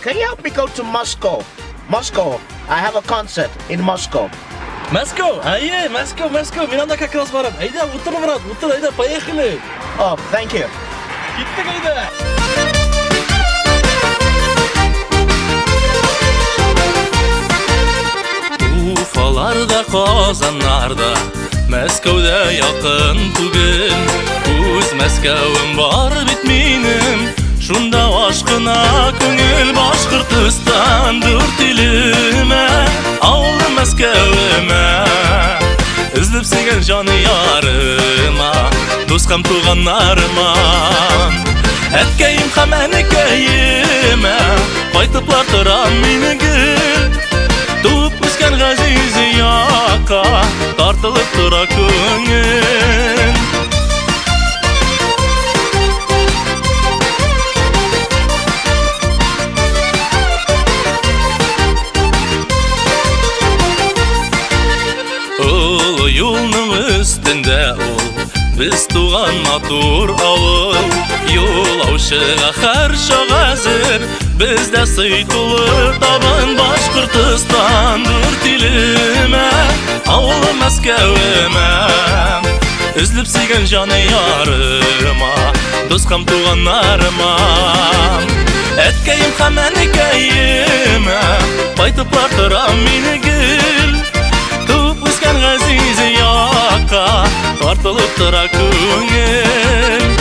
can you help me go to Moscow? Moscow. I have a concert in Moscow. Москва, Москва, мен анда как раз барам. Айда, утыр, брат, утыр, айда, поехали. Oh, thank you. Кеттік, айда. Уфаларда, Қазаннарда, Мәскәүдә якын түгел. Үз Мәскәүем бар бит минем, шунда ашкына күңел. Башкортстан дүрт илемә, авылым Мәскәүемә. Үзлеп сөйгән җаны ярыма, дускам туганнарыма. Әткәем һәм әнекәемә, кайтыплар торам мине гел. Туып үскән газиз якка, тартылып тора күңел. Олы юлның өстендә ул, без туган матур авыл. Юлаучыга һәр чак әзер, бездә сый тулы табын. Башкортстан дүрт илемә, авылым Мәскәүемә. Үзлеп сөйгән җаны ярыма, дускам туганнарыма. Әткәем һәм әнекәемә, кайтыплар торам мине гел. Туып үскән газиз якка, тартылып тора күңел.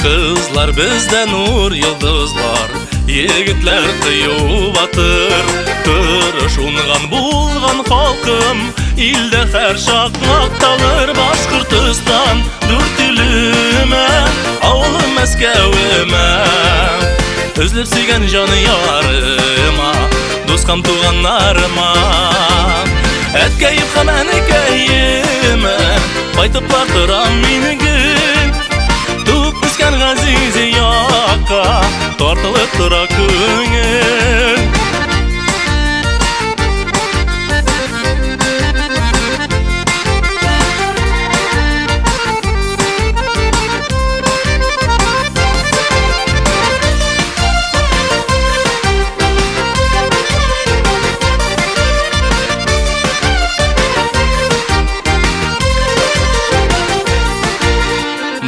Кызлар бездә нур йолдызлар, егетләр кыю батыр. Тырыш унган булган халкым, илдә һәр чак макталыр. Башкортстан дүрт илемә, авылым Мәскәүемә. Үзлеп сөйгән җаны ярыма, дускам туганнарыма. Әткәем һәм әнекәемә, кайтыплар торам мине гел. Туып үскән газиз якка, тартылып тора күңел.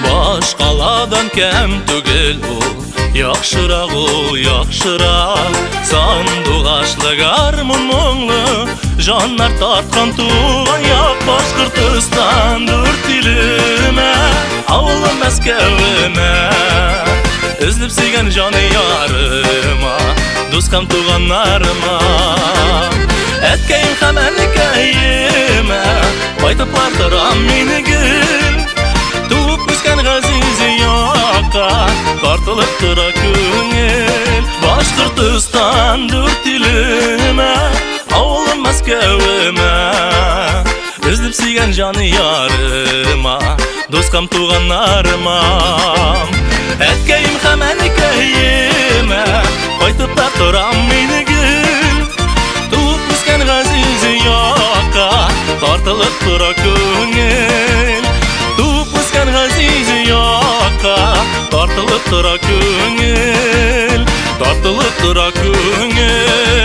Башкаладан кәм түгел ул, яхшырак ул, яхшырак. Сандугачлы гармун моңлы, жаннар тарткан туган як. Башкортстан дүрт илемә, авылым Мәскәүемә. Үзлеп сөйгән җаны ярыма, дускам туганнарыма. Әткәем һәм әнекәемә, кайтыплар торам мине гел. Туып үскән газиз якка, тартылып тора күңел. Башкортстан дүрт илемә, авылым Мәскәүемә. Үзлеп сөйгән җаны ярыма, дускам туганнарыма. Әткәем һәм әнекәемә, кайтыплар торам мине гел. Туып үскән газиз якка, тартылып тора күңел. Туып үскән газиз якка, тартылып тора күңел. Тартылып тора күңел.